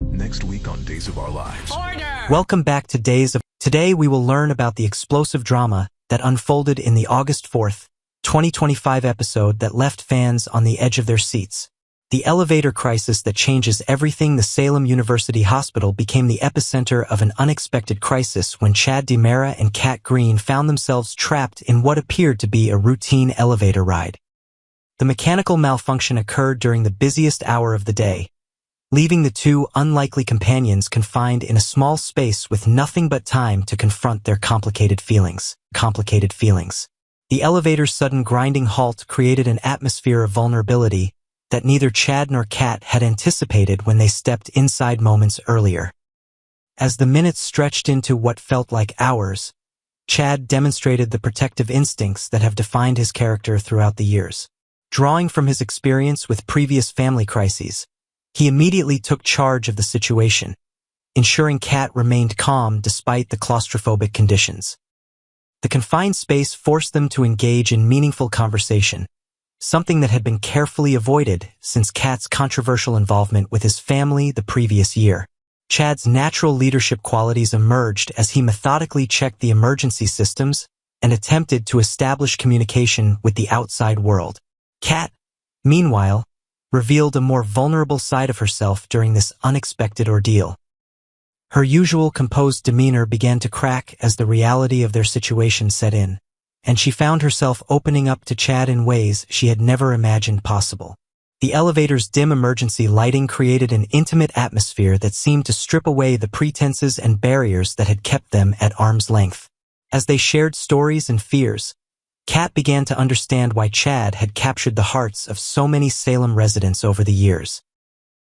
Next week on Days of Our Lives. Order! Welcome back to Days of... Today we will learn about the explosive drama that unfolded in the August 4th, 2025 episode that left fans on the edge of their seats. The elevator crisis that changes everything. The Salem University Hospital became the epicenter of an unexpected crisis when Chad DiMera and Kat Green found themselves trapped in what appeared to be a routine elevator ride. The mechanical malfunction occurred during the busiest hour of the day, leaving the two unlikely companions confined in a small space with nothing but time to confront their complicated feelings. The elevator's sudden grinding halt created an atmosphere of vulnerability that neither Chad nor Kat had anticipated when they stepped inside moments earlier. As the minutes stretched into what felt like hours, Chad demonstrated the protective instincts that have defined his character throughout the years. Drawing from his experience with previous family crises, he immediately took charge of the situation, ensuring Kat remained calm despite the claustrophobic conditions. The confined space forced them to engage in meaningful conversation, something that had been carefully avoided since Kat's controversial involvement with his family the previous year. Chad's natural leadership qualities emerged as he methodically checked the emergency systems and attempted to establish communication with the outside world. Kat, meanwhile, revealed a more vulnerable side of herself during this unexpected ordeal. Her usual composed demeanor began to crack as the reality of their situation set in, and she found herself opening up to Chad in ways she had never imagined possible. The elevator's dim emergency lighting created an intimate atmosphere that seemed to strip away the pretenses and barriers that had kept them at arm's length. As they shared stories and fears, Kat began to understand why Chad had captured the hearts of so many Salem residents over the years.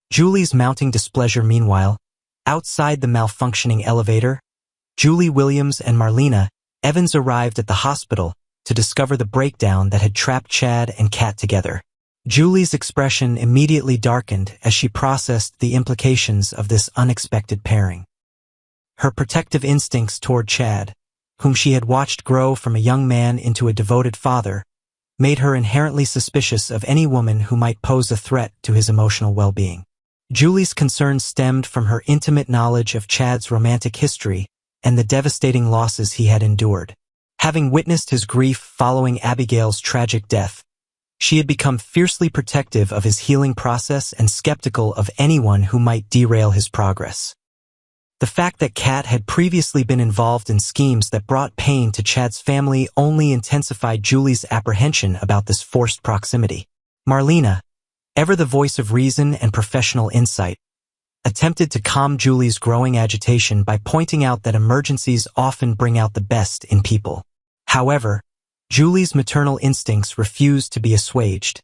Julie's mounting displeasure. Meanwhile, outside the malfunctioning elevator, Julie Williams and Marlena Evans arrived at the hospital to discover the breakdown that had trapped Chad and Kat together. Julie's expression immediately darkened as she processed the implications of this unexpected pairing. Her protective instincts toward Chad, whom she had watched grow from a young man into a devoted father, made her inherently suspicious of any woman who might pose a threat to his emotional well-being. Julie's concerns stemmed from her intimate knowledge of Chad's romantic history and the devastating losses he had endured. Having witnessed his grief following Abigail's tragic death, she had become fiercely protective of his healing process and skeptical of anyone who might derail his progress. The fact that Kat had previously been involved in schemes that brought pain to Chad's family only intensified Julie's apprehension about this forced proximity. Marlena, ever the voice of reason and professional insight, attempted to calm Julie's growing agitation by pointing out that emergencies often bring out the best in people. However, Julie's maternal instincts refused to be assuaged,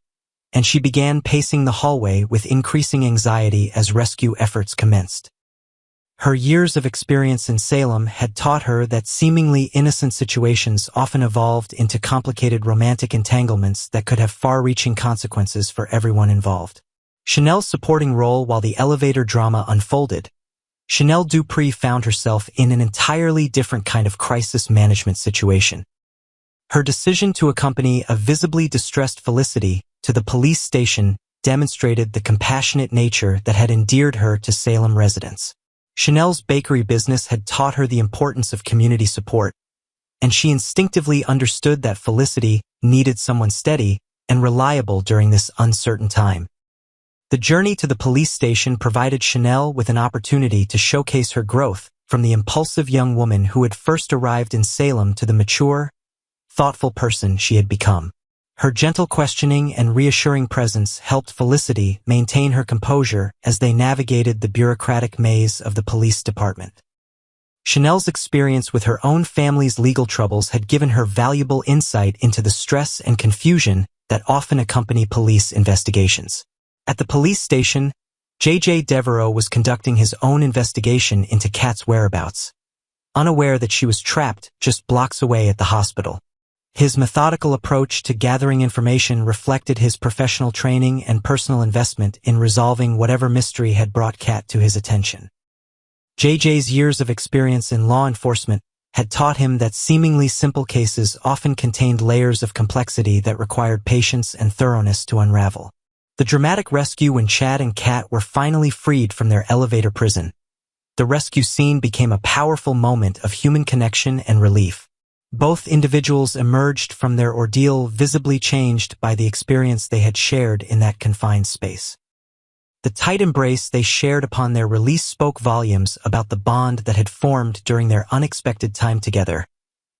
and she began pacing the hallway with increasing anxiety as rescue efforts commenced. Her years of experience in Salem had taught her that seemingly innocent situations often evolved into complicated romantic entanglements that could have far-reaching consequences for everyone involved. Chanel's supporting role. While the elevator drama unfolded, Chanel Dupree found herself in an entirely different kind of crisis management situation. Her decision to accompany a visibly distressed Felicity to the police station demonstrated the compassionate nature that had endeared her to Salem residents. Chanel's bakery business had taught her the importance of community support, and she instinctively understood that Felicity needed someone steady and reliable during this uncertain time. The journey to the police station provided Chanel with an opportunity to showcase her growth from the impulsive young woman who had first arrived in Salem to the mature, thoughtful person she had become. Her gentle questioning and reassuring presence helped Felicity maintain her composure as they navigated the bureaucratic maze of the police department. Chanel's experience with her own family's legal troubles had given her valuable insight into the stress and confusion that often accompany police investigations. At the police station, J.J. Devereaux was conducting his own investigation into Kat's whereabouts, unaware that she was trapped just blocks away at the hospital. His methodical approach to gathering information reflected his professional training and personal investment in resolving whatever mystery had brought Kat to his attention. JJ's years of experience in law enforcement had taught him that seemingly simple cases often contained layers of complexity that required patience and thoroughness to unravel. The dramatic rescue when Chad and Kat were finally freed from their elevator prison. The rescue scene became a powerful moment of human connection and relief. Both individuals emerged from their ordeal visibly changed by the experience they had shared in that confined space. The tight embrace they shared upon their release spoke volumes about the bond that had formed during their unexpected time together,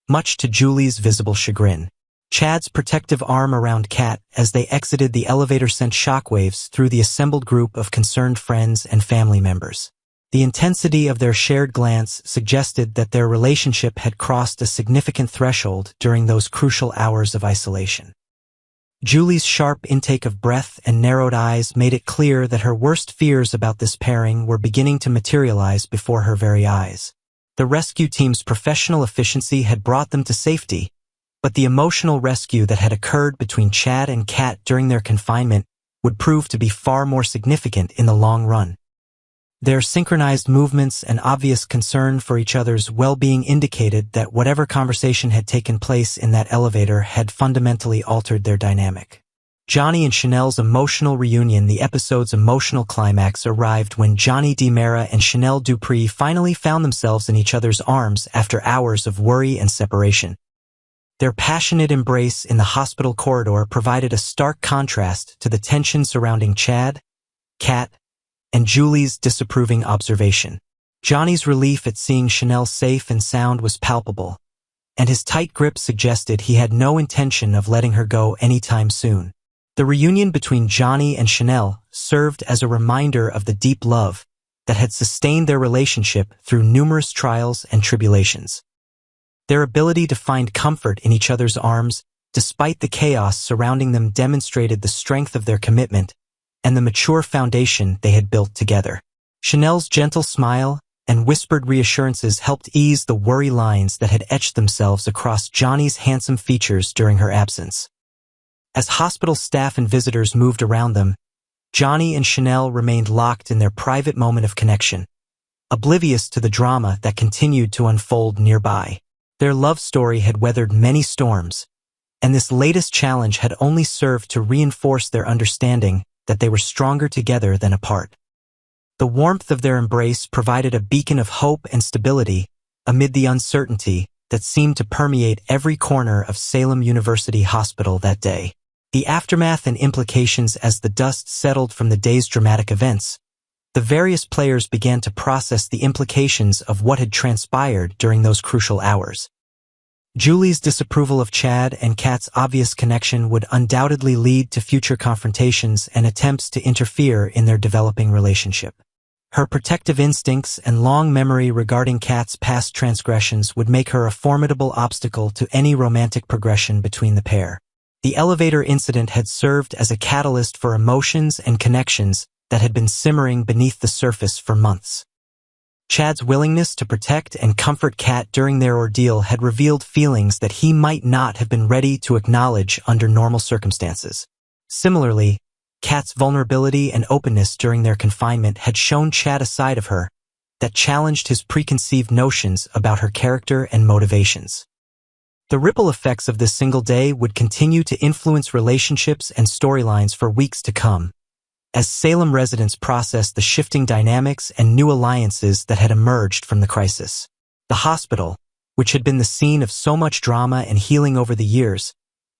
much to Julie's visible chagrin. Chad's protective arm around Kat as they exited the elevator sent shockwaves through the assembled group of concerned friends and family members. The intensity of their shared glance suggested that their relationship had crossed a significant threshold during those crucial hours of isolation. Julie's sharp intake of breath and narrowed eyes made it clear that her worst fears about this pairing were beginning to materialize before her very eyes. The rescue team's professional efficiency had brought them to safety, but the emotional rescue that had occurred between Chad and Kat during their confinement would prove to be far more significant in the long run. Their synchronized movements and obvious concern for each other's well-being indicated that whatever conversation had taken place in that elevator had fundamentally altered their dynamic. Johnny and Chanel's emotional reunion. The episode's emotional climax arrived when Johnny DiMera and Chanel Dupree finally found themselves in each other's arms after hours of worry and separation. Their passionate embrace in the hospital corridor provided a stark contrast to the tension surrounding Chad, Kat, and Julie's disapproving observation. Johnny's relief at seeing Chanel safe and sound was palpable, and his tight grip suggested he had no intention of letting her go anytime soon. The reunion between Johnny and Chanel served as a reminder of the deep love that had sustained their relationship through numerous trials and tribulations. Their ability to find comfort in each other's arms, despite the chaos surrounding them, demonstrated the strength of their commitment and the mature foundation they had built together. Chanel's gentle smile and whispered reassurances helped ease the worry lines that had etched themselves across Johnny's handsome features during her absence. As hospital staff and visitors moved around them, Johnny and Chanel remained locked in their private moment of connection, oblivious to the drama that continued to unfold nearby. Their love story had weathered many storms, and this latest challenge had only served to reinforce their understanding that they were stronger together than apart. The warmth of their embrace provided a beacon of hope and stability amid the uncertainty that seemed to permeate every corner of Salem University Hospital that day. The aftermath and implications. As the dust settled from the day's dramatic events, the various players began to process the implications of what had transpired during those crucial hours. Julie's disapproval of Chad and Kat's obvious connection would undoubtedly lead to future confrontations and attempts to interfere in their developing relationship. Her protective instincts and long memory regarding Kat's past transgressions would make her a formidable obstacle to any romantic progression between the pair. The elevator incident had served as a catalyst for emotions and connections that had been simmering beneath the surface for months. Chad's willingness to protect and comfort Kat during their ordeal had revealed feelings that he might not have been ready to acknowledge under normal circumstances. Similarly, Kat's vulnerability and openness during their confinement had shown Chad a side of her that challenged his preconceived notions about her character and motivations. The ripple effects of this single day would continue to influence relationships and storylines for weeks to come, as Salem residents processed the shifting dynamics and new alliances that had emerged from the crisis. The hospital, which had been the scene of so much drama and healing over the years,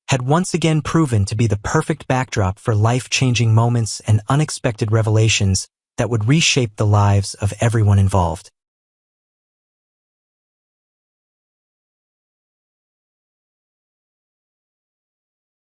had once again proven to be the perfect backdrop for life-changing moments and unexpected revelations that would reshape the lives of everyone involved.